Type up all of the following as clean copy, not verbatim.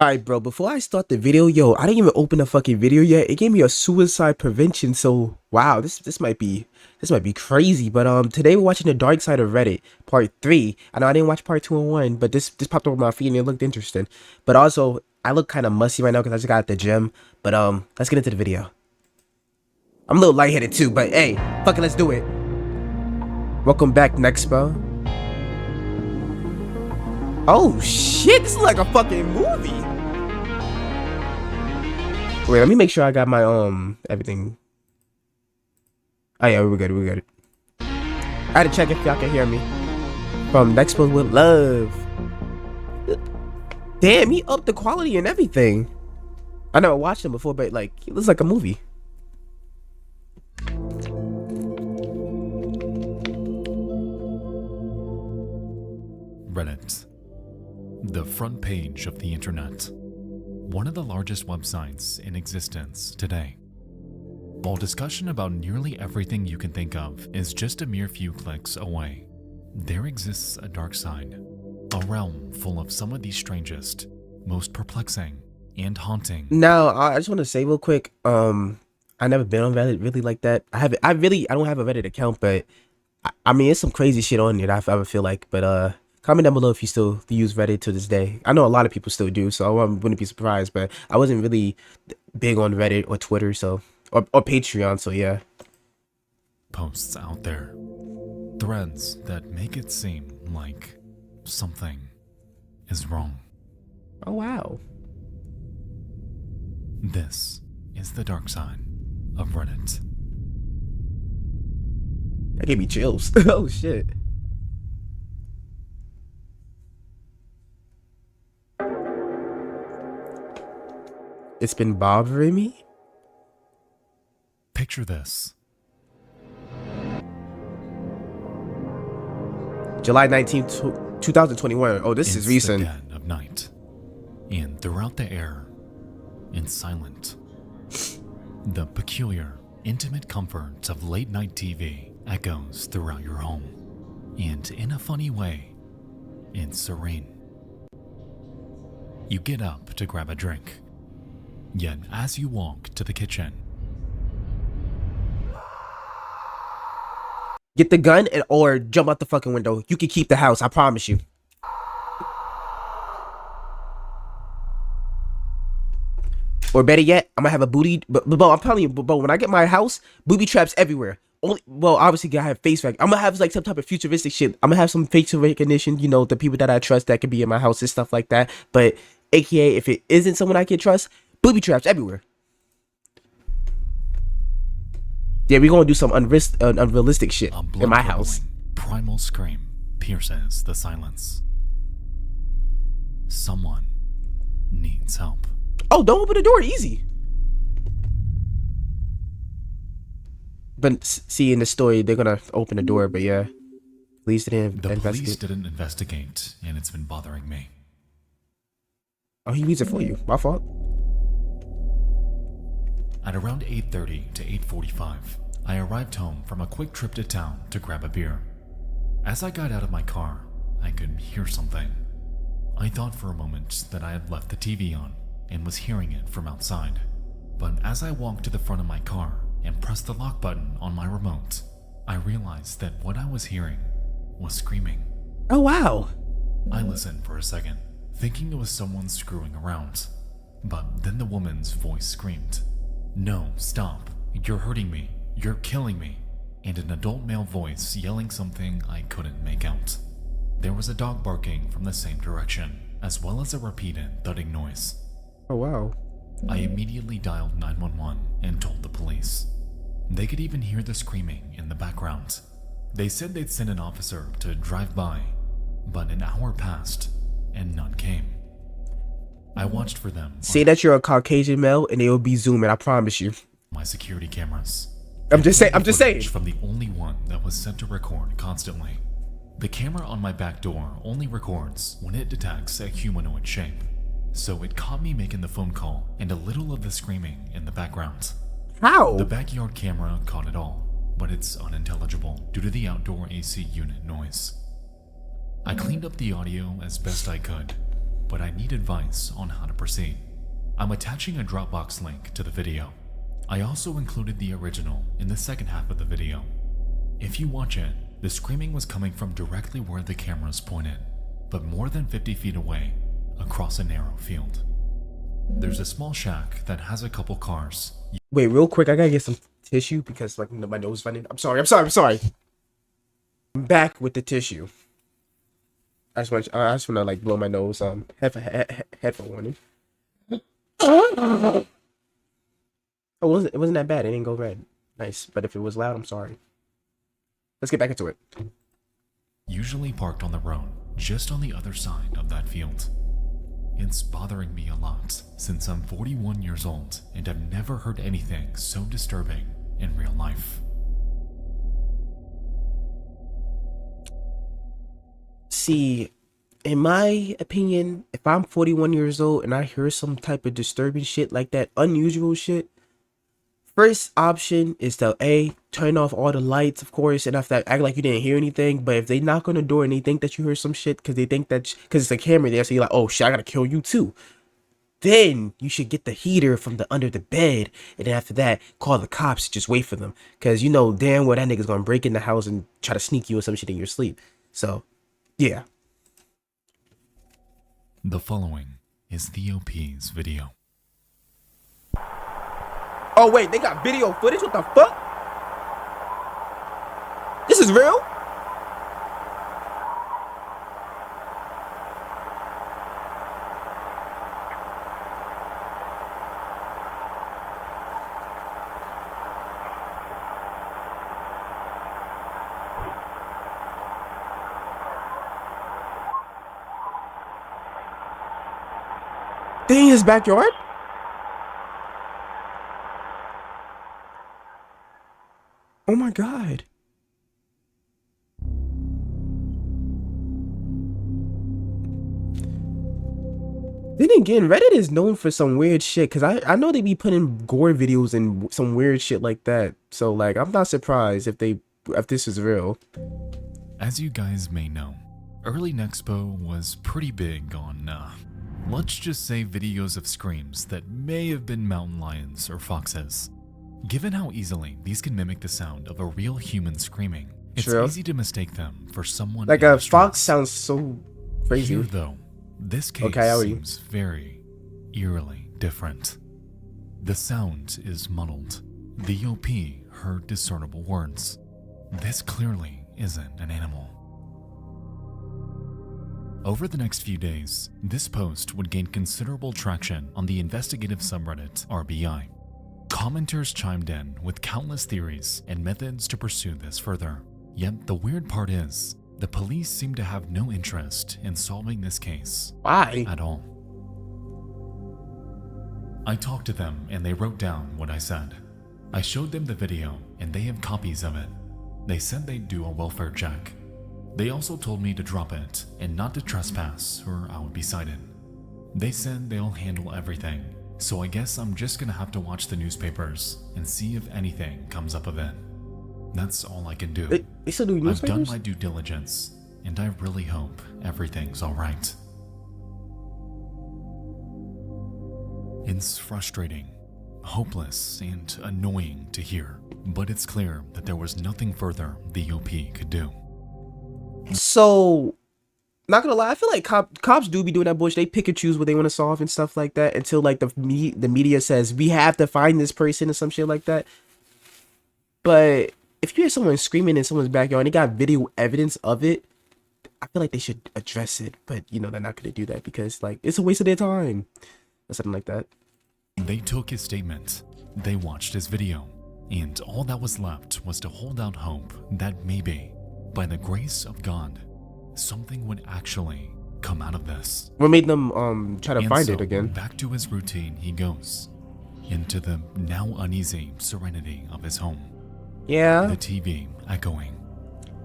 Alright, bro, before I start the video, yo, I didn't even open the fucking video yet. It gave me a suicide prevention, so wow, this might be crazy. But today we're watching The Dark Side of Reddit, part 3. I know I didn't watch part 2 and 1, but this popped up on my feed and it looked interesting. But also, I look kind of musty right now because I just got at the gym. But let's get into the video. I'm a little lightheaded too, but hey, fuck it, let's do it. Welcome back, Nexpo. Oh shit, this is like a fucking movie. Wait, let me make sure I got my everything. Oh yeah, we're good. I had to check if y'all can hear me. From Nexpo with Love. Damn, he upped the quality and everything. I never watched him before, but like he looks like a movie. Reddit. The front page of the internet. One of the largest websites in existence today. While discussion about nearly everything you can think of is just a mere few clicks away, there exists a dark side, a realm full of some of the strangest, most perplexing, and haunting. Now, I just want to say real quick, I never been on Reddit really like that. I don't have a Reddit account, but I mean, it's some crazy shit on there that I ever feel like, but comment down below if you still use Reddit to this day. I know a lot of people still do, so I wouldn't be surprised, but I wasn't really big on Reddit or Twitter, so or Patreon, so yeah. Posts out there. Threads that make it seem like something is wrong. Oh wow. This is the dark side of Reddit. That gave me chills. Oh shit. It's been bothering me. Picture this. July 19th, 2021. Oh, this is recent. It's the dead of night, and throughout the air, in silent, the peculiar, intimate comfort of late-night TV echoes throughout your home, and in a funny way, it's serene. You get up to grab a drink, yet as you walk to the kitchen, get the gun or jump out the fucking window. You can keep the house, I promise you. Or better yet, I'm gonna have a booty. But I'm telling you, but when I get my house, booby traps everywhere. Only, well, obviously, gotta have face recognition. I'm gonna have like some type of futuristic shit. I'm gonna have some facial recognition. You know, the people that I trust that could be in my house and stuff like that. But AKA, if it isn't someone I can trust, booby traps everywhere. Yeah, we're gonna do some unrealistic shit in my house. Primal scream pierces the silence. Someone needs help. Oh, don't open the door, easy. But see, in the story, they're gonna open the door, but yeah. Police didn't investigate. The police didn't investigate, and it's been bothering me. Oh, he reads it for you. My fault. At around 8:30 to 8:45, I arrived home from a quick trip to town to grab a beer. As I got out of my car, I could hear something. I thought for a moment that I had left the TV on and was hearing it from outside. But as I walked to the front of my car and pressed the lock button on my remote, I realized that what I was hearing was screaming. Oh, wow. I listened for a second, thinking it was someone screwing around. But then the woman's voice screamed, "No, stop. You're hurting me. You're killing me." And an adult male voice yelling something I couldn't make out. There was a dog barking from the same direction, as well as a repeated thudding noise. Oh, wow. I immediately dialed 911 and told the police. They could even hear the screaming in the background. They said they'd send an officer to drive by, but an hour passed and none came. I watched for them. Say that you're a Caucasian male and they will be zooming, I promise you. My security cameras. I'm just saying. From the only one that was set to record constantly. The camera on my back door only records when it detects a humanoid shape. So it caught me making the phone call and a little of the screaming in the background. How? The backyard camera caught it all, but it's unintelligible due to the outdoor AC unit noise. I cleaned up the audio as best I could, but I need advice on how to proceed. I'm attaching a Dropbox link to the video. I also included the original in the second half of the video. If you watch it, the screaming was coming from directly where the camera's pointed, but more than 50 feet away, across a narrow field. There's a small shack that has a couple cars. Wait, real quick, I gotta get some tissue because like my nose is running. I'm sorry. I'm back with the tissue. I just want to like blow my nose. Headphone warning. Oh, it wasn't that bad. It didn't go red. Nice, but if it was loud, I'm sorry. Let's get back into it. Usually parked on the road, just on the other side of that field. It's bothering me a lot since I'm 41 years old and I've never heard anything so disturbing in real life. See, in my opinion, if I'm 41 years old and I hear some type of disturbing shit like that, unusual shit, first option is to turn off all the lights, of course, and after that, act like you didn't hear anything. But if they knock on the door and they think that you heard some shit because they think that because it's a camera there, so you're like, oh shit, I gotta kill you too. Then you should get the heater from the under the bed, and then after that, call the cops. Just wait for them, cause you know damn well that nigga's gonna break in the house and try to sneak you or some shit in your sleep. So, yeah. The following is the OP's video. Oh wait, they got video footage? What the fuck? This is real? They in his backyard? Oh my god. Then again, Reddit is known for some weird shit, because I know they be putting gore videos and some weird shit like that. So like I'm not surprised if this is real. As you guys may know, early Nexpo was pretty big on, let's just say videos of screams that may have been mountain lions or foxes. Given how easily these can mimic the sound of a real human screaming, it's easy to mistake them for someone like a fox sounds so crazy. Here though, this case seems very eerily different. The sound is muddled. The OP heard discernible words. This clearly isn't an animal. Over the next few days, this post would gain considerable traction on the investigative subreddit RBI. Commenters chimed in with countless theories and methods to pursue this further. Yet the weird part is, the police seem to have no interest in solving this case. Why? At all. I talked to them and they wrote down what I said. I showed them the video and they have copies of it. They said they'd do a welfare check. They also told me to drop it and not to trespass or I would be cited. They said they'll handle everything, so I guess I'm just gonna have to watch the newspapers and see if anything comes up of it. That's all I can do. They still do newspapers? I've done my due diligence, and I really hope everything's alright. It's frustrating, hopeless, and annoying to hear, but it's clear that there was nothing further the OP could do. So, not gonna lie, I feel like cops do be doing that bullshit. They pick and choose what they want to solve and stuff like that until like the media says we have to find this person or some shit like that. But if you hear someone screaming in someone's backyard and they got video evidence of it, I feel like they should address it. But you know they're not gonna do that because like it's a waste of their time or something like that. They took his statement, they watched his video, and all that was left was to hold out hope that maybe, by the grace of God, something would actually come out of this. What made them try to find it again? Back to his routine he goes, into the now uneasy serenity of his home. Yeah. The TV echoing,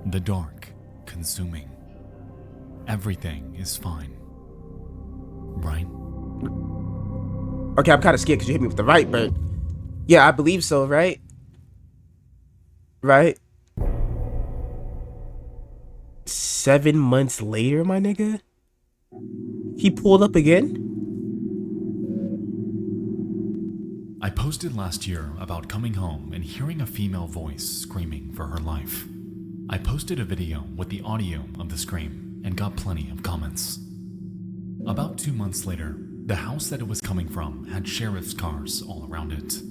the dark consuming. Everything is fine, right? Okay, I'm kind of scared because you hit me with the right, but yeah, I believe so, right? Right? 7 months later, my nigga? He pulled up again? I posted last year about coming home and hearing a female voice screaming for her life. I posted a video with the audio of the scream and got plenty of comments. About 2 months later, the house that it was coming from had sheriff's cars all around it.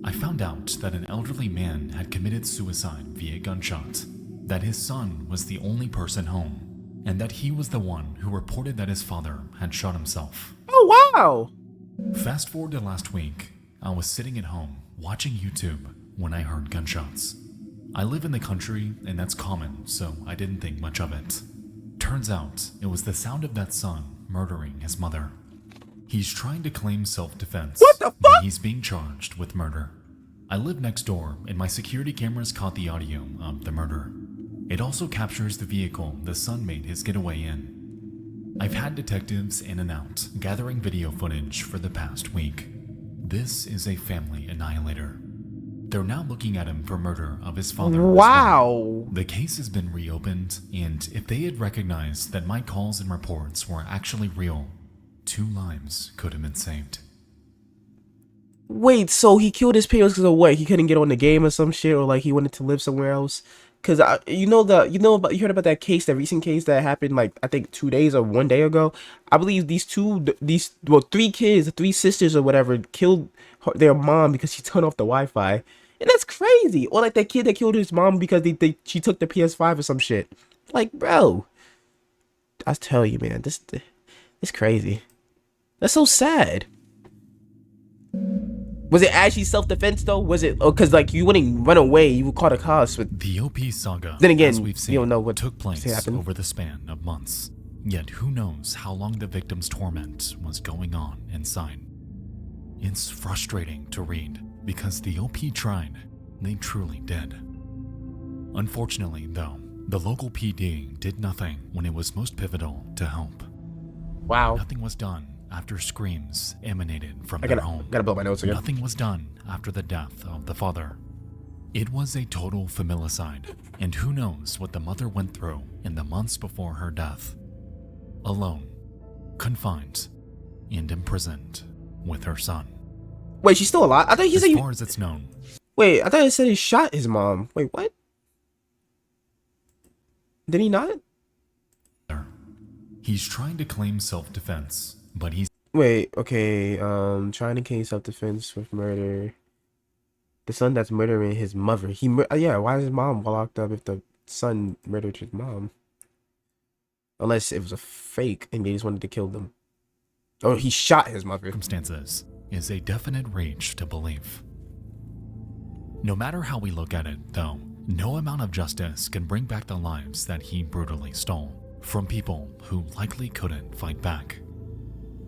I found out that an elderly man had committed suicide via gunshot, that his son was the only person home, and that he was the one who reported that his father had shot himself. Oh, wow. Fast forward to last week, I was sitting at home watching YouTube when I heard gunshots. I live in the country and that's common, so I didn't think much of it. Turns out it was the sound of that son murdering his mother. He's trying to claim self-defense, What the but fuck? he's being charged with murder. I live next door and my security cameras caught the audio of the murder. It also captures the vehicle the son made his getaway in. I've had detectives in and out gathering video footage for the past week. This is a family annihilator. They're now looking at him for murder of his father. Wow. The case has been reopened, and if they had recognized that my calls and reports were actually real, 2 lives could have been saved. Wait, so he killed his parents because of what? He couldn't get on the game or some shit, or like he wanted to live somewhere else? Cause you heard about that case, that recent case that happened like I think 2 days or one day ago. I believe three kids, 3 sisters or whatever, killed their mom because she turned off the Wi-Fi, and that's crazy. Or like that kid that killed his mom because she took the PS5 or some shit. Like, bro, I tell you, man, this crazy. That's so sad. Was it actually self-defense though? Was it? Oh, cause like you wouldn't run away, you would call the cops. But The OP saga, then again, as we've seen, you don't know what took place happened. over the span of months. Yet who knows how long the victim's torment was going on inside. It's frustrating to read because the OP tried. They truly did. Unfortunately, though, the local PD did nothing when it was most pivotal to help. Wow. Nothing was done after screams emanated from I their home. gotta blow my nose again. Nothing was done after the death of the father. It was a total familicide, and who knows what the mother went through in the months before her death. Alone, confined, and imprisoned with her son. Wait, she's still alive? I thought As far as it's known, Wait, I thought it said he shot his mom. Wait, what? Did he not? he's trying to claim self-defense, but he's Wait, okay, trying to claim self-defense with murder. The son that's murdering his mother. Yeah, why is his mom locked up if the son murdered his mom? Unless it was a fake and they just wanted to kill them. Or he shot his mother. circumstances is a definite reach to belief. No matter how we look at it, though, no amount of justice can bring back the lives that he brutally stole from people who likely couldn't fight back.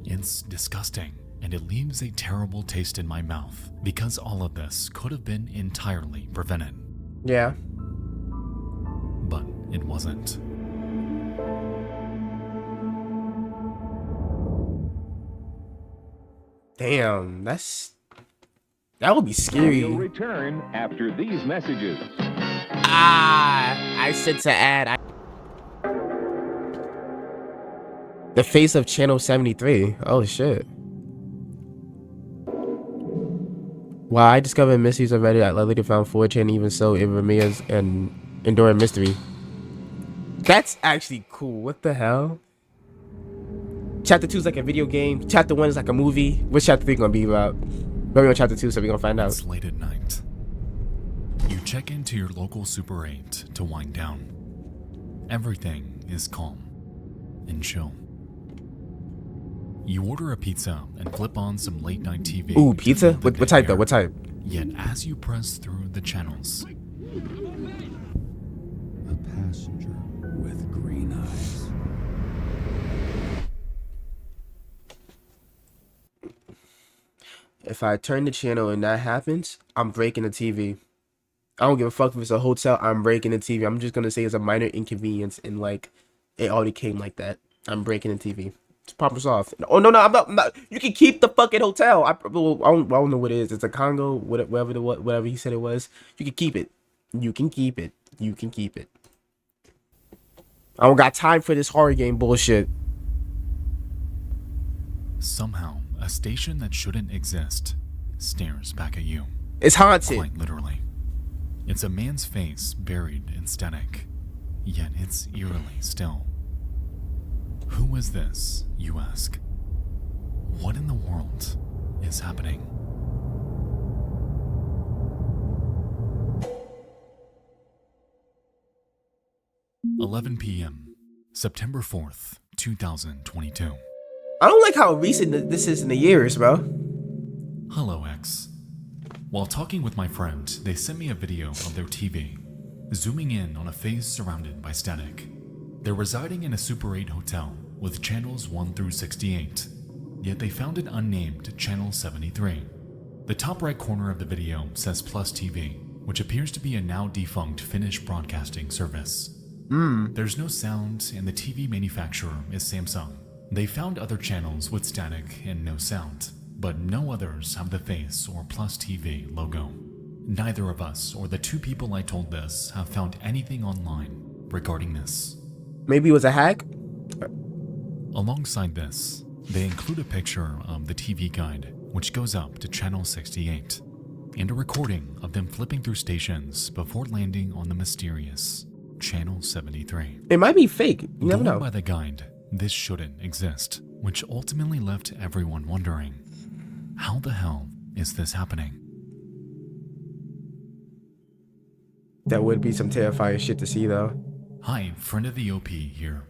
It's disgusting, and it leaves a terrible taste in my mouth because all of this could have been entirely prevented. Yeah. But it wasn't. Damn, that would be scary. We'll return after these messages. I sense an ad. The face of Channel 73. Oh shit. Wow, I discovered mysteries of Reddit. I later found 4chan. Even so, it remains an enduring mystery. That's actually cool. What the hell? Chapter 2 is like a video game. Chapter 1 is like a movie. What's chapter 3 gonna be about? We're on chapter 2, so we're gonna find out. It's late at night. You check into your local Super 8 to wind down. Everything is calm and chill. You order a pizza and flip on some late night TV. Ooh, pizza? What type though? What type? Yet as you press through the channels, A passenger with green eyes. If I turn the channel and that happens, I'm breaking the TV. I don't give a fuck if it's a hotel. I'm breaking the TV. I'm just gonna say it's a minor inconvenience, and like it already came like that. I'm breaking the TV. It's problem solved. Oh no, I'm not. You can keep the fucking hotel. I don't know what it is. It's a Congo, whatever he said it was. You can keep it. You can keep it. You can keep it. I don't got time for this horror game bullshit. Somehow, a station that shouldn't exist stares back at you. It's haunted. Quite literally. It's a man's face buried in static, yet it's eerily still. Who is this, you ask? What in the world is happening? (11 p.m. September 4th, 2022). I don't like how recent this is in the years, bro. Hello, X. While talking with my friend, they sent me a video of their TV, zooming in on a face surrounded by static. They're residing in a Super 8 hotel with channels 1 through 68, yet they found an unnamed channel 73. The top right corner of the video says Plus TV, which appears to be a now defunct Finnish broadcasting service. There's no sound, and the TV manufacturer is Samsung. They found other channels with static and no sound, but no others have the face or Plus TV logo. Neither of us or the two people I told this have found anything online regarding this. Maybe it was a hack? Alongside this, they include a picture of the TV guide, which goes up to channel 68, and a recording of them flipping through stations before landing on the mysterious channel 73. It might be fake. You never Going know. by the guide, this shouldn't exist, which ultimately left everyone wondering, how the hell is this happening? That would be some terrifying shit to see, though. Hi, friend of the OP here.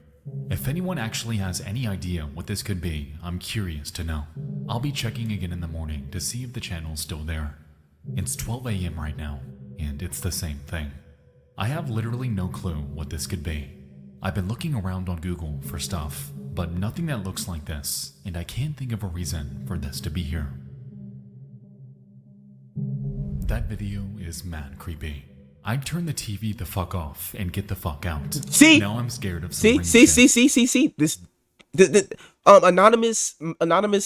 If anyone actually has any idea what this could be, I'm curious to know. I'll be checking again in the morning to see if the channel's still there. It's 12 a.m. right now, and it's the same thing. I have literally no clue what this could be. I've been looking around on Google for stuff, but nothing that looks like this, and I can't think of a reason for this to be here. That video is mad creepy. I'd turn the TV the fuck off and get the fuck out. See? Now I'm scared of some See, ring see, shit. see. Anonymous.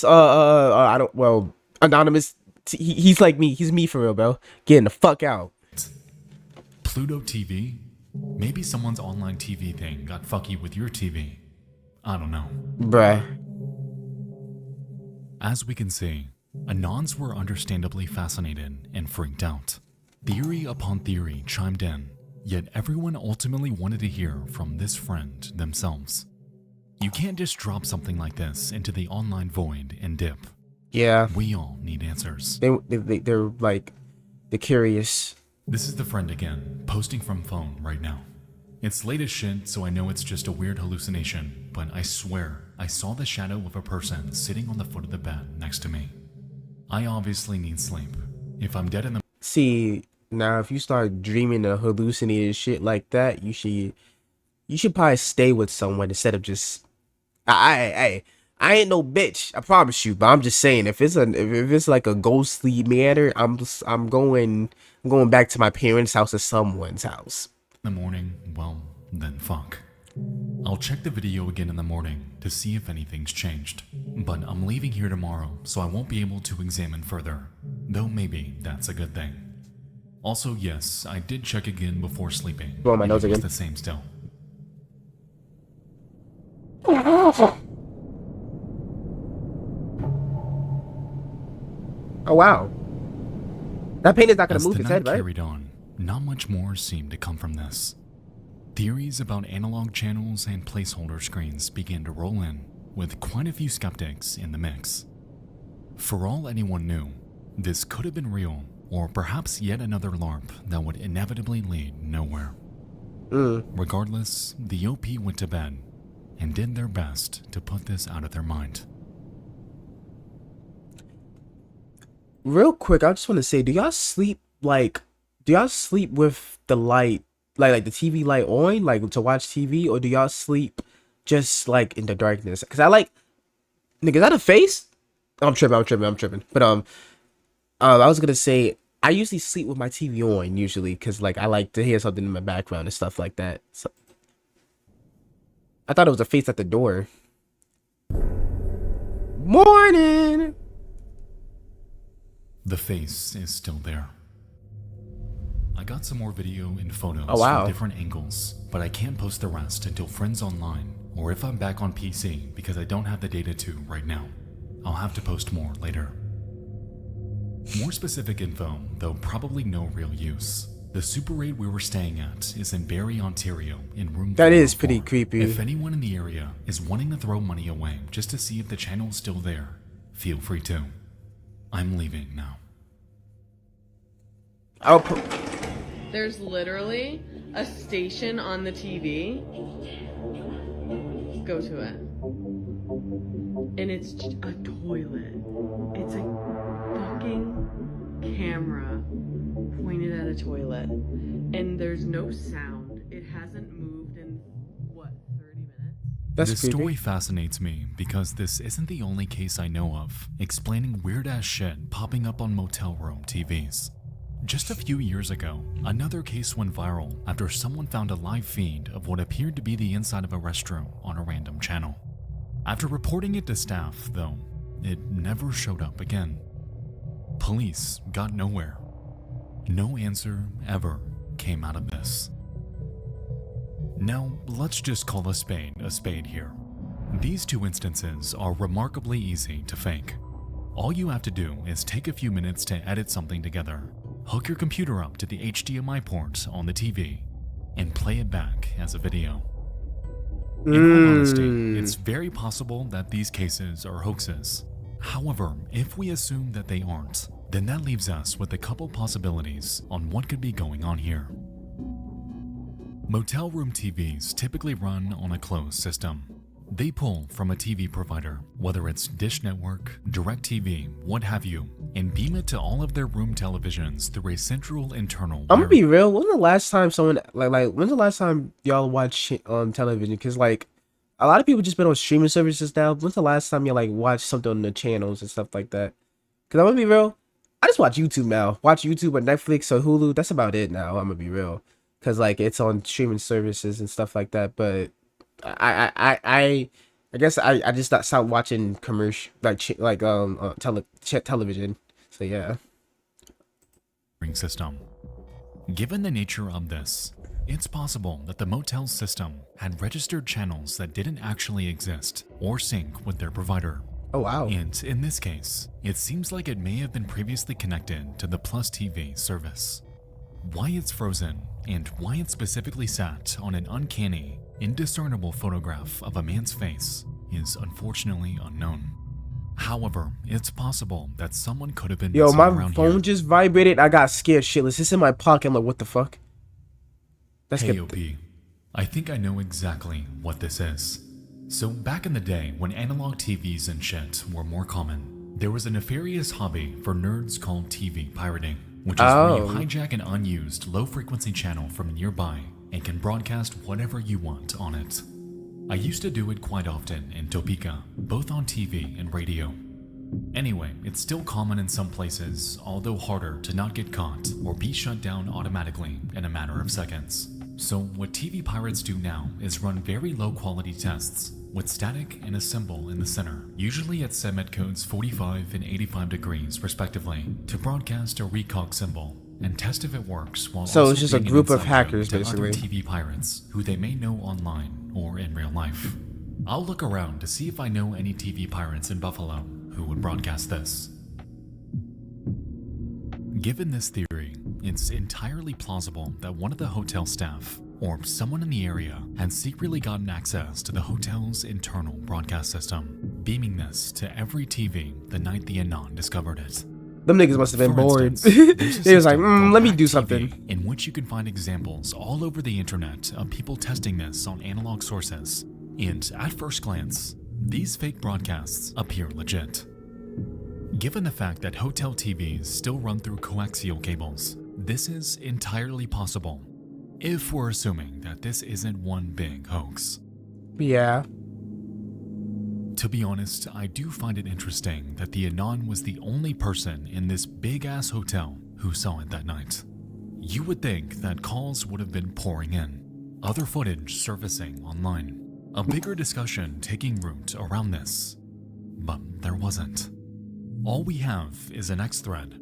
I don't. Well, anonymous. He's like me. He's me for real, bro. Getting the fuck out. Pluto TV? Maybe someone's online TV thing got fucky with your TV. I don't know. Bruh. As we can see, Anons were understandably fascinated and freaked out. Theory upon theory chimed in, yet everyone ultimately wanted to hear from this friend themselves. You can't just drop something like this into the online void and dip. Yeah. We all need answers. They're like, they're curious. This is the friend again, posting from phone right now. It's late as shit, so I know it's just a weird hallucination, but I swear I saw the shadow of a person sitting on the foot of the bed next to me. I obviously need sleep. If I'm dead in the See, now if you start dreaming of hallucinated shit like that, you should probably stay with someone instead of just. I ain't no bitch, I promise you. But I'm just saying, if it's like a ghostly matter, I'm going back to my parents' house or someone's house. morning, well, then fuck. I'll check the video again in the morning to see if anything's changed. But I'm leaving here tomorrow, so I won't be able to examine further. Though maybe that's a good thing. Also, yes, I did check again before sleeping. Blow my and nose it was again. the same still. Oh wow. That paint is not gonna As move the his night head, right? carried on, not much more seemed to come from this. Theories about analog channels and placeholder screens began to roll in, with quite a few skeptics in the mix. For all anyone knew, this could have been real, or perhaps yet another LARP that would inevitably lead nowhere. Regardless, the OP went to bed and did their best to put this out of their mind. Real quick, I just want to say, do y'all sleep with the light, like the TV light on, like to watch TV, or do y'all sleep just like in the darkness? Cause I like, nigga, is that a face? I'm tripping. But I was gonna say, I usually sleep with my TV on usually, cause like I like to hear something in my background and stuff like that. So I thought it was a face at the door. Morning. The face is still there. I got some more video and photos Oh, wow. from different angles, but I can't post the rest until friends online, or if I'm back on PC because I don't have the data to right now. I'll have to post more later. More specific info, though probably no real use. The Super 8 we were staying at is in Barrie, Ontario, in room That is 404. pretty creepy. If anyone in the area is wanting to throw money away just to see if the channel's still there, feel free to. I'm leaving now. There's literally a station on the TV. Go to it. And it's a toilet. It's a fucking camera pointed at a toilet. And there's no sound. It hasn't moved in, what, 30 minutes? That's This creepy. story fascinates me because this isn't the only case I know of explaining weird-ass shit popping up on motel room TVs. Just a few years ago, another case went viral after someone found a live feed of what appeared to be the inside of a restroom on a random channel. After reporting it to staff, though, it never showed up again. Police got nowhere. No answer ever came out of this. Now, let's just call a spade here. These two instances are remarkably easy to fake. All you have to do is take a few minutes to edit something together, hook your computer up to the HDMI port on the TV, and play it back as a video. In all honesty, it's very possible that these cases are hoaxes. However, if we assume that they aren't, then that leaves us with a couple possibilities on what could be going on here. Motel room TVs typically run on a closed system. They pull from a TV provider, whether it's Dish Network, DirecTV, what have you, and beam it to all of their room televisions through a central internal I'm gonna wire. be real. When's the last time someone when's the last time y'all watch television? Cause like a lot of people just been on streaming services now. When's the last time you like watched something on the channels and stuff like that? Cause I'm gonna be real. I just watch YouTube now. Watch YouTube or Netflix or Hulu. That's about it now. I'm gonna be real. Cause like it's on streaming services and stuff like that. But I guess I just stopped watching commercial television. So yeah. System. Given the nature of this, it's possible that the motel system had registered channels that didn't actually exist or sync with their provider. Oh wow. And in this case, it seems like it may have been previously connected to the Plus TV service. Why it's frozen and why it specifically sat on an uncanny, indiscernible photograph of a man's face is unfortunately unknown. However, it's possible that someone could have been Yo, messing my around phone here. just vibrated. I got scared shitless. It's in my pocket. I'm like, what the fuck? Let's Hey get OP, I think I know exactly what this is. So back in the day when analog TVs and shit were more common, there was a nefarious hobby for nerds called TV pirating, which is where you Oh. hijack an unused low-frequency channel from nearby and can broadcast whatever you want on it. I used to do it quite often in Topeka, both on TV and radio. Anyway, it's still common in some places, although harder to not get caught or be shut down automatically in a matter of seconds. So what TV pirates do now is run very low quality tests with static and a symbol in the center, usually at segment codes 45 and 85 degrees respectively, to broadcast a recog symbol and test if it works while So also it's just a being an group of inside hackers, joke to other basically. TV pirates who they may know online or in real life. I'll look around to see if I know any TV pirates in Buffalo who would broadcast this. Given this theory, it's entirely plausible that one of the hotel staff or someone in the area had secretly gotten access to the hotel's internal broadcast system, beaming this to every TV the night the Anon discovered it. Them niggas must have been For bored. instance, there's a They was like, system called let me Hack do TV, something. in which you can find examples all over the internet of people testing this on analog sources. And at first glance, these fake broadcasts appear legit. Given the fact that hotel TVs still run through coaxial cables, this is entirely possible, if we're assuming that this isn't one big hoax. Yeah. To be honest, I do find it interesting that the Anon was the only person in this big-ass hotel who saw it that night. You would think that calls would have been pouring in, other footage surfacing online, a bigger discussion taking root around this, but there wasn't. All we have is an X thread,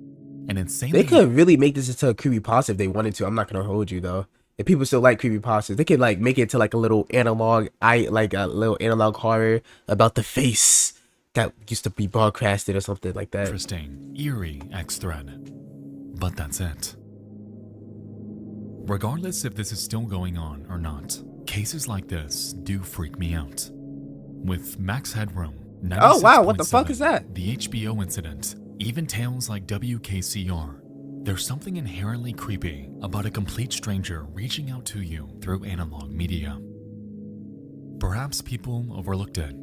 an insanely They could really make this into a creepypasta if they wanted to. I'm not gonna hold you though. If people still like creepypastas, they could like make it to like a little analog, like a little analog horror about the face that used to be broadcasted or something like that. Interesting, eerie X thread. But that's it. Regardless if this is still going on or not, cases like this do freak me out. With Max Headroom, Oh wow, what the fuck is 96.7, that? the HBO incident, even tales like WKCR, there's something inherently creepy about a complete stranger reaching out to you through analog media. Perhaps people overlooked it.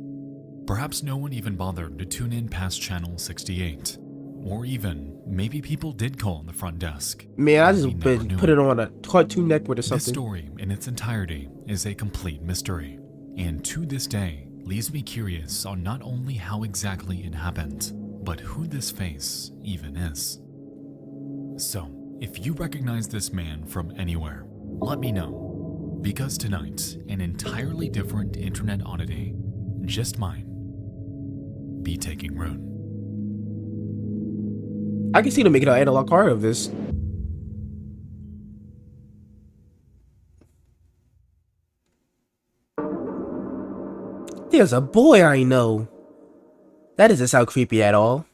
Perhaps no one even bothered to tune in past channel 68. Or even, maybe people did call the front desk. Man, I and we just never knew put it on a Cartoon Network or This something. story in its entirety is a complete mystery, and to this day leaves me curious on not only how exactly it happened, but who this face even is. So, if you recognize this man from anywhere, let me know, because tonight, an entirely different internet oddity, just mine, be taking root. I can see them making an analog card of this. There's a boy I know. That doesn't sound creepy at all.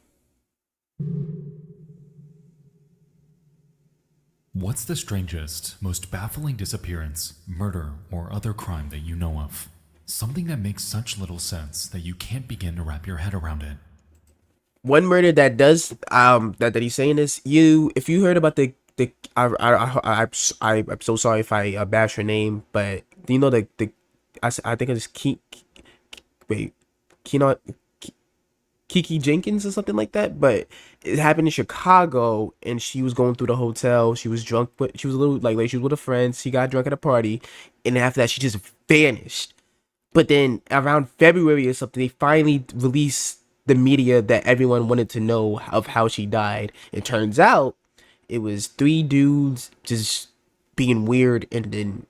What's the strangest, most baffling disappearance, murder, or other crime that you know of? Something that makes such little sense that you can't begin to wrap your head around it. One murder that does that he's saying is if you heard about the I'm so sorry if I bash her name, but you know I think it's Keno Kiki Jenkins or something like that, but it happened in Chicago, and she was going through the hotel. She was drunk, but she was a little like she was with her friends. She got drunk at a party, and after that, she just vanished. But then around February or something, they finally released the media that everyone wanted to know of how she died. It turns out it was three dudes just being weird, and then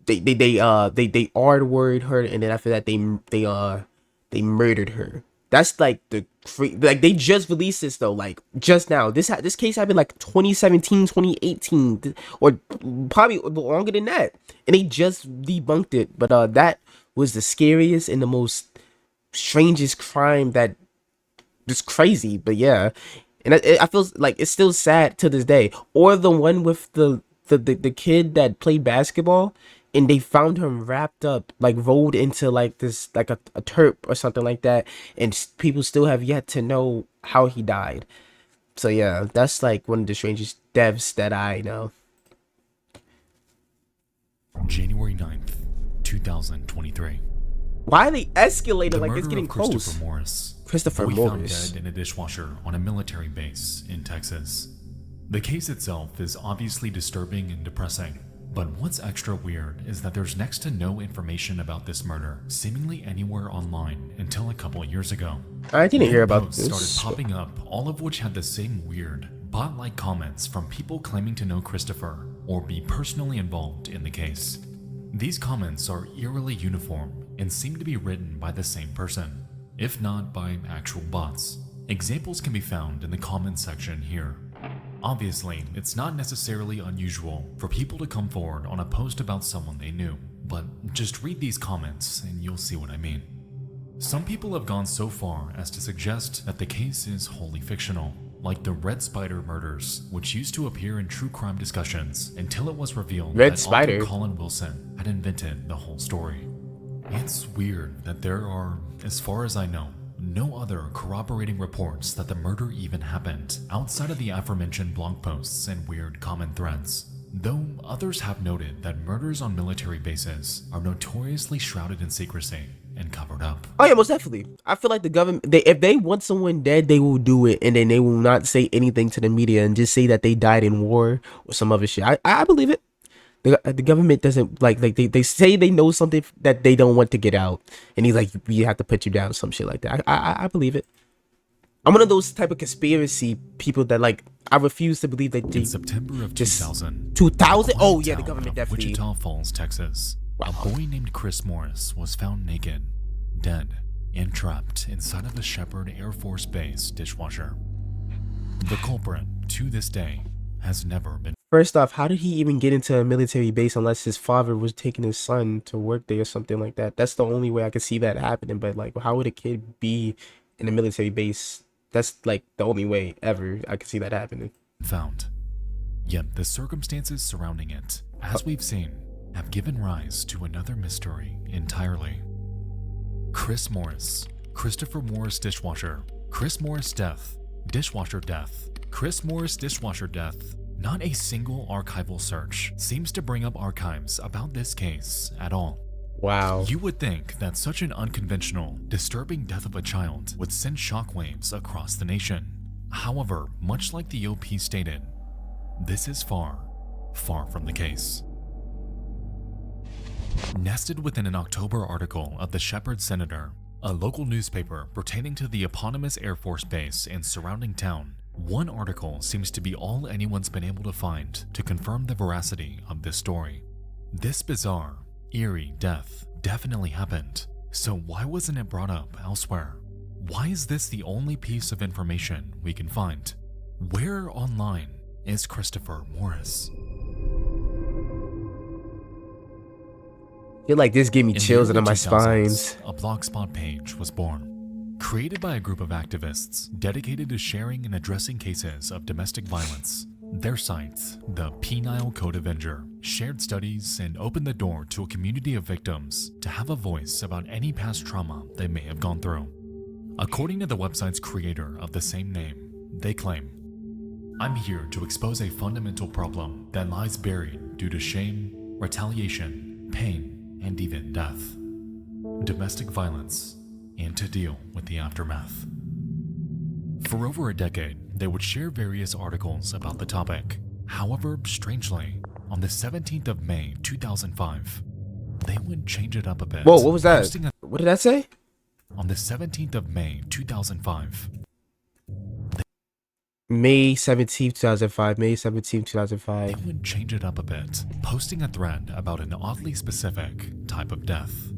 they R-word her, and then after that they murdered her. That's like like they just released this though, like just now. This case happened like 2017, 2018, or probably longer than that, and they just debunked it. But that was the scariest and the most strangest crime that just crazy. But yeah, and I feel like it's still sad to this day. Or the one with the kid that played basketball, and they found him wrapped up, like rolled into like this, like a turp or something like that, and people still have yet to know how he died. So yeah, that's like one of the strangest deaths that I know. January 9th, 2023. Why are they escalating The like murder it's getting of Christopher close? Morris. Christopher Boy Morris. found dead in a dishwasher on a military base in Texas. The case itself is obviously disturbing and depressing, but what's extra weird is that there's next to no information about this murder seemingly anywhere online until a couple years ago. I didn't hear about Posts this. started popping up, all of which had the same weird, bot-like comments from people claiming to know Christopher or be personally involved in the case. These comments are eerily uniform and seem to be written by the same person, if not by actual bots. Examples can be found in the comments section here. Obviously, it's not necessarily unusual for people to come forward on a post about someone they knew, but just read these comments and you'll see what I mean. Some people have gone so far as to suggest that the case is wholly fictional, like the Red Spider murders, which used to appear in true crime discussions until it was revealed Red that Spider? author Colin Wilson had invented the whole story. It's weird that there are, as far as I know, no other corroborating reports that the murder even happened outside of the aforementioned blog posts and weird comment threads. Though others have noted that murders on military bases are notoriously shrouded in secrecy and covered up. Oh yeah, most definitely. I feel like the government, if they want someone dead, they will do it, and then they will not say anything to the media and just say that they died in war or some other shit. I believe it. The government doesn't like they say they know something that they don't want to get out, and he's like, we have to put you down, some shit like that. I believe it. I'm one of those type of conspiracy people that like I refuse to believe that they In September of just 2000, 2000. a Oh quiet yeah, the town government of definitely. Wichita Falls, Texas. Wow. A boy named Chris Morris was found naked, dead, and trapped inside of a Shepherd Air Force Base dishwasher. The culprit, to this day, has never been First off, how did he even get into a military base unless his father was taking his son to work there or something like that? That's the only way I could see that happening. But like, how would a kid be in a military base? That's like the only way ever I could see that happening. found. Yet the circumstances surrounding it, as we've seen, have given rise to another mystery entirely. Chris Morris, Christopher Morris dishwasher, Chris Morris death, dishwasher death, Chris Morris dishwasher death. Not a single archival search seems to bring up archives about this case at all. Wow. You would think that such an unconventional, disturbing death of a child would send shockwaves across the nation. However, much like the OP stated, this is far, far from the case. Nested within an October article of the Shepherd Senator, a local newspaper pertaining to the eponymous Air Force Base and surrounding town, one article seems to be all anyone's been able to find to confirm the veracity of this story. This bizarre, eerie death definitely happened, so why wasn't it brought up elsewhere? Why is this the only piece of information we can find? Where online is Christopher Morris? I feel like this gave me In the chills early under my 2000s, spines. a blogspot page was born. Created by a group of activists dedicated to sharing and addressing cases of domestic violence, their site, the Penile Code Avenger, shared studies and opened the door to a community of victims to have a voice about any past trauma they may have gone through. According to the website's creator of the same name, they claim, "I'm here to expose a fundamental problem that lies buried due to shame, retaliation, pain, and even death. Domestic violence, and to deal with the aftermath." For over a decade, they would share various articles about the topic. However, strangely, on the 17th of May 2005, they would change it up a bit. Whoa, what was that? posting What did that say? On the 17th of May 2005, May 17th, 2005. May 17th, 2005. they would change it up a bit, posting a thread about an oddly specific type of death.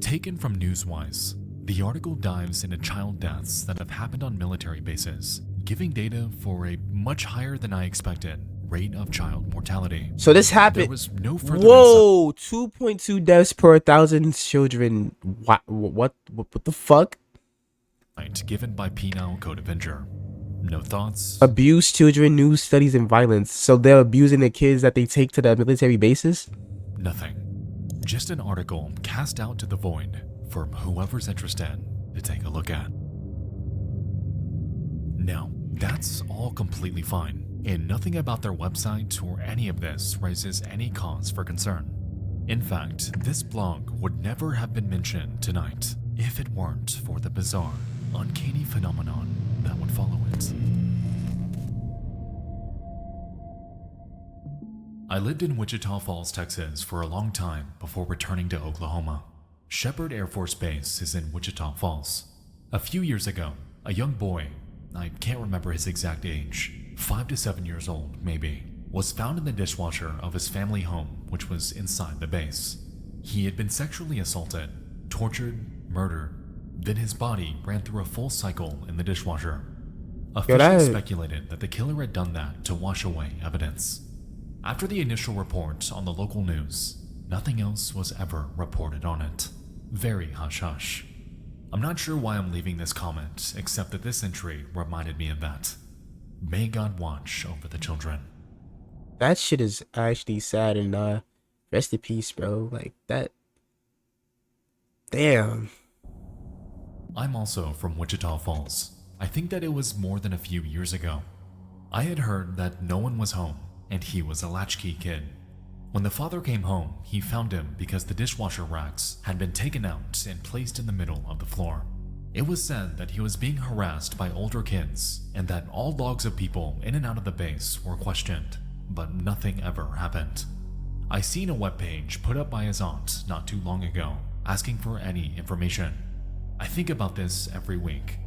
Taken from Newswise, the article dives into child deaths that have happened on military bases, giving data for a much higher than I expected rate of child mortality. So this There happened. was no further Whoa, 2.2 deaths per 1,000 children. What the fuck? insight given by Penile Code Avenger. No thoughts, Abused children, news studies, and violence. So they're abusing the kids that they take to the military bases? nothing. Just an article cast out to the void for whoever's interested to take a look at. Now, that's all completely fine, and nothing about their website or any of this raises any cause for concern. In fact, this blog would never have been mentioned tonight if it weren't for the bizarre, uncanny phenomenon that would follow it. I lived in Wichita Falls, Texas for a long time before returning to Oklahoma. Shepherd Air Force Base is in Wichita Falls. A few years ago, a young boy, I can't remember his exact age, 5 to 7 years old maybe, was found in the dishwasher of his family home, which was inside the base. He had been sexually assaulted, tortured, murdered, then his body ran through a full cycle in the dishwasher. Officials speculated that the killer had done that to wash away evidence. After the initial report on the local news, nothing else was ever reported on it. Very hush-hush. I'm not sure why I'm leaving this comment, except that this entry reminded me of that. May God watch over the children. That shit is actually sad, and rest in peace, bro. Like that. Damn. I'm also from Wichita Falls. I think that it was more than a few years ago. I had heard that no one was home, and he was a latchkey kid. When the father came home, he found him because the dishwasher racks had been taken out and placed in the middle of the floor. It was said that he was being harassed by older kids and that all logs of people in and out of the base were questioned, but nothing ever happened. I seen a webpage put up by his aunt not too long ago asking for any information. I think about this every week.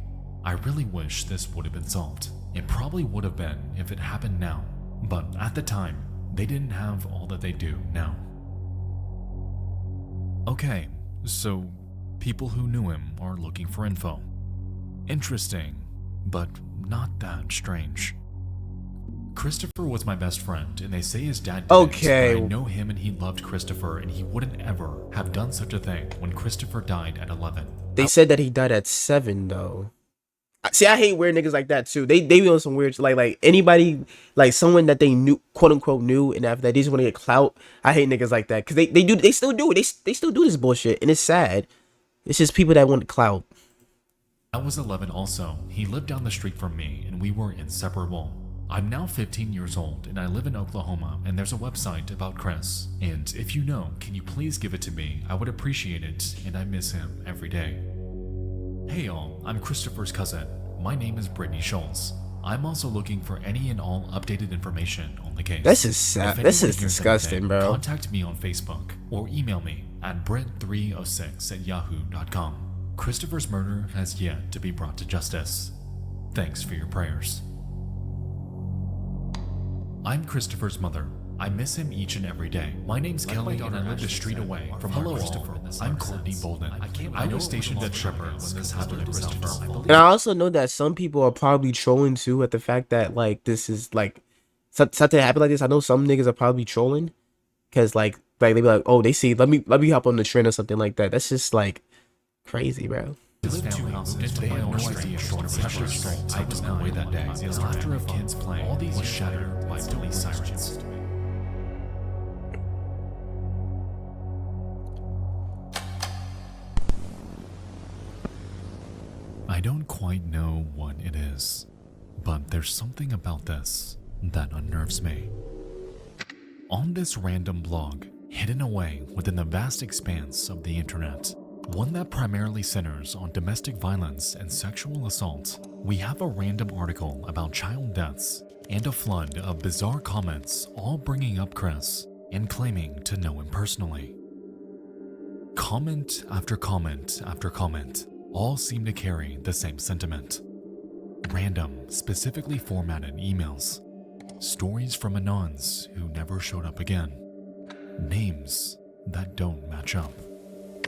I really wish this would have been solved. It probably would have been if it happened now, but at the time, they didn't have all that they do now. Okay, so people who knew him are looking for info. Interesting, but not that strange. Christopher was my best friend, and they say his dad did Okay. it, but I know him and he loved Christopher, and he wouldn't ever have done such a thing when Christopher died at 11. They said that he died at 7 though. See, I hate weird niggas like that too. They be on some weird like anybody like someone that they knew, quote unquote knew, and after that they just want to get clout. I hate niggas like that because they still do it. They still do this bullshit, and it's sad. It's just people that want clout. I was 11 also. He lived down the street from me, and we were inseparable. I'm now 15 years old, and I live in Oklahoma, and there's a website about Chris. And if you know, can you please give it to me? I would appreciate it, and I miss him every day. Hey y'all, I'm Christopher's cousin. My name is Brittany Schultz. I'm also looking for any and all updated information on the case. This is sad. If This anyone is hears disgusting, anything, bro. Contact me on Facebook or email me at brit306@yahoo.com. Christopher's murder has yet to be brought to justice. Thanks for your prayers. I'm Christopher's mother. I miss him each and every day. My name's Kelly, and I live a street away from Christopher. I'm Courtney Bolden. I was stationed at Shepherd when this happened to Christopher. And I also know that some people are probably trolling too at the fact that like this is like something happened like this. I know some niggas are probably trolling because like they be like, oh, they see, let me hop on the trend or something like that. That's just like crazy, bro. His family moved into my own street short of precious strolls. I was away that day. The laughter of kids playing was shattered by police sirens. I don't quite know what it is, but there's something about this that unnerves me. On this random blog, hidden away within the vast expanse of the internet, one that primarily centers on domestic violence and sexual assault, we have a random article about child deaths and a flood of bizarre comments all bringing up Chris and claiming to know him personally. Comment after comment after comment all seem to carry the same sentiment. Random, specifically formatted emails, stories from anons who never showed up again, names that don't match up.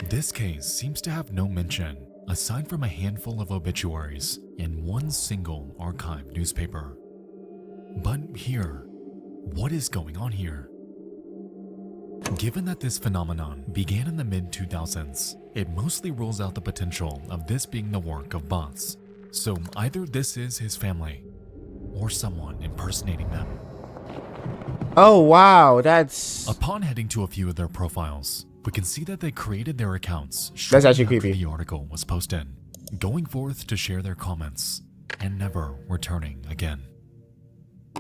This case seems to have no mention aside from a handful of obituaries in one single archived newspaper. But here, what is going on here? Given that this phenomenon began in the mid-2000s, it mostly rules out the potential of this being the work of bots. So either this is his family, or someone impersonating them. Oh wow, that's Upon heading to a few of their profiles, we can see that they created their accounts That's actually shortly after creepy. the article was posted, going forth to share their comments, and never returning again.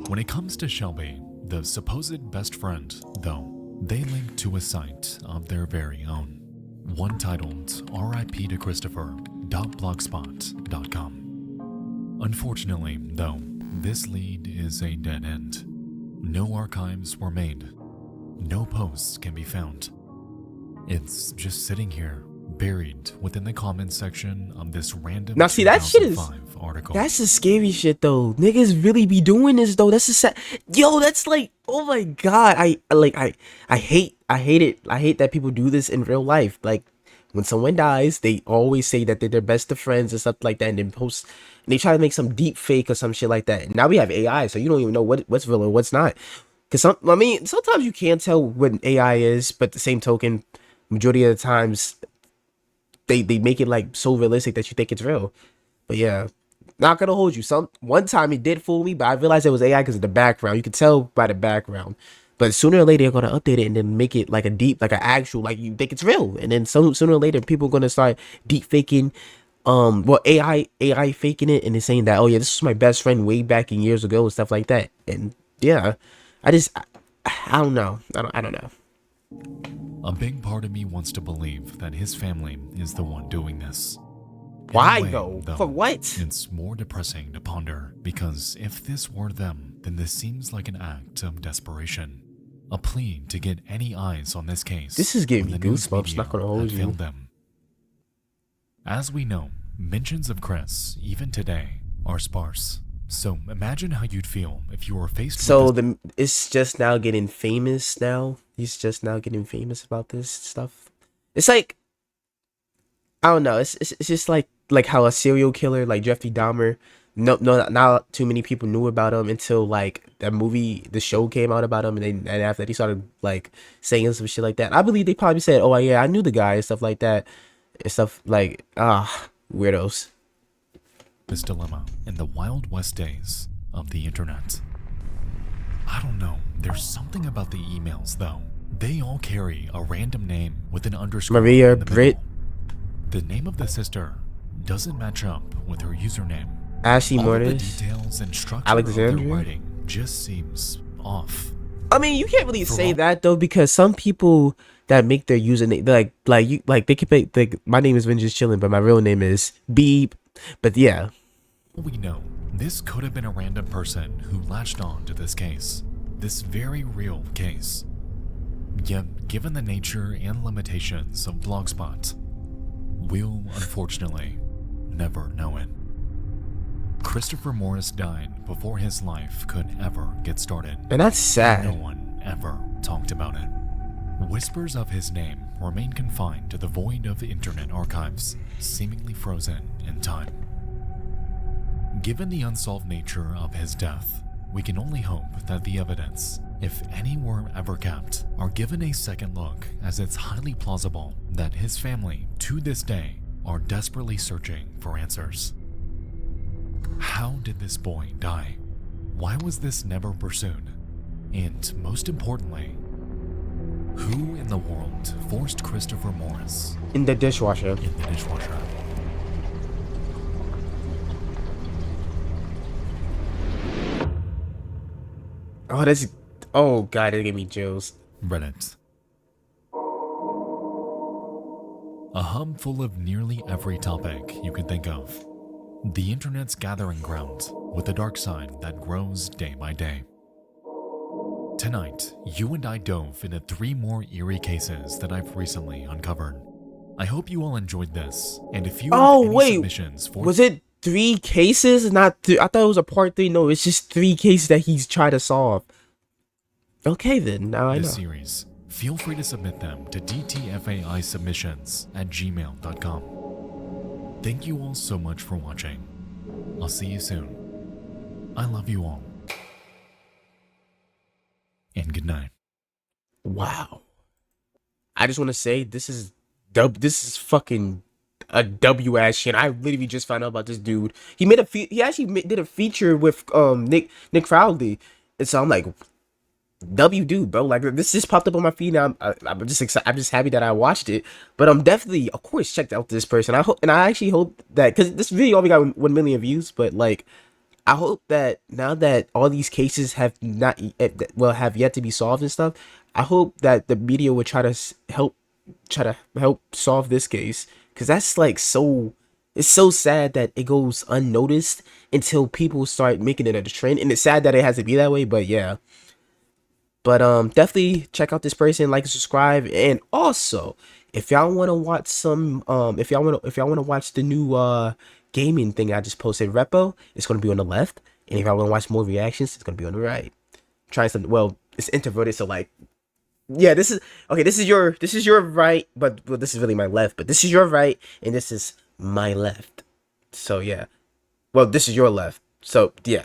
When it comes to Shelby, the supposed best friend, though, they link to a site of their very own, one titled RIP to Christopher.blogspot.com. Unfortunately, though, this lead is a dead end. No archives were made. No posts can be found. It's just sitting here, buried within the comments section of this random Now, see, that shit is- 2005 article. That's the scary shit though. Niggas really be doing this though. That's the sad. Yo, that's like, oh my god. I hate it. I hate that people do this in real life. Like when someone dies, they always say that they're their best of friends and stuff like that, and then post. And they try to make some deep fake or some shit like that. And now we have AI, so you don't even know what's real and what's not. Cause sometimes you can't tell what AI is, but the same token, majority of the times, they make it like so realistic that you think it's real. But yeah. Not gonna hold you. One time it did fool me, but I realized it was AI because of the background. You could tell by the background. But sooner or later they're gonna update it and then make it like a deep, like an actual, like you think it's real. And then sooner or later people are gonna start deep faking, AI faking it and then saying that, oh yeah, this was my best friend way back in years ago and stuff like that. And yeah, I don't know. I don't know. A big part of me wants to believe that his family is the one doing this. In a Why way, though? For what? It's more depressing to ponder, because if this were them, then this seems like an act of desperation. A plea to get any eyes on this case. This is giving when me the news goosebumps, media not gonna hold had you. failed them. As we know, mentions of Chris, even today, are sparse. So imagine how you'd feel if you were faced So with it's just now getting famous now. He's just now getting famous about this stuff. It's like, I don't know. It's just like how a serial killer like Jeffrey Dahmer not too many people knew about him until like the show came out about him, and after that he started like saying some shit like that. I believe they probably said, "Oh yeah, I knew the guy," and stuff like that, and stuff like weirdos. This dilemma in the Wild West days of the internet. I don't know, there's something about the emails though. They all carry a random name with an underscore Maria, in the Britt, middle. The name of the sister doesn't match up with her username. Ashley All of the Mortis, details and structure of their Alexandria. writing just seems off. I mean, you can't really For say all- that though, because some people that make their username like they could make like my name is Vengeance Chillin, but my real name is Beep. But yeah, We know this could have been a random person who latched on to this case, this very real case. Yet, given the nature and limitations of Blogspot, we'll unfortunately never know it. Christopher Morris died before his life could ever get started. and that's sad. No one ever talked about it. Whispers of his name remain confined to the void of internet archives, seemingly frozen in time. Given the unsolved nature of his death, we can only hope that the evidence, if any were ever kept, are given a second look, as it's highly plausible that his family, to this day, are desperately searching for answers. How did this boy die? Why was this never pursued? And most importantly, who in the world forced Christopher Morris In the dishwasher. in the dishwasher? Oh, that's oh god, it gave me chills. Reddit. A hub full of nearly every topic you can think of. The internet's gathering ground, with a dark side that grows day by day. Tonight, you and I dove into 3 more eerie cases that I've recently uncovered. I hope you all enjoyed this, and if you Oh have any wait, submissions for was it 3 cases? Not I thought it was a part 3. No, it's just 3 cases that he's trying to solve. Okay then, now I know. this series, feel free to submit them to dtfaisubmissions@gmail.com. Thank you all so much for watching. I'll see you soon. I love you all. And good night. Wow. I just want to say this is fucking a W ass shit. I literally just found out about this dude. He actually did a feature with Nick Crowley, and so I'm like, W dude, bro. Like this just popped up on my feed now. I'm just excited. I'm just happy that I watched it. But I'm definitely, of course, checked out this person. I hope, and I actually hope that because this video only got 1 million views, but like, I hope that now that all these cases have not have yet to be solved and stuff, I hope that the media would try to help solve this case, because that's like it's so sad that it goes unnoticed until people start making it a trend, and it's sad that it has to be that way. But yeah. But definitely check out this person, like and subscribe, and also if y'all want to watch some if y'all want to watch the new gaming thing I just posted, Repo, it's gonna be on the left, and if y'all want to watch more reactions, it's gonna be on the right. Trying some, well, it's introverted, so like, yeah, this is okay. This is your right, but well, this is really my left. But this is your right, and this is my left. So yeah, well, this is your left. So yeah.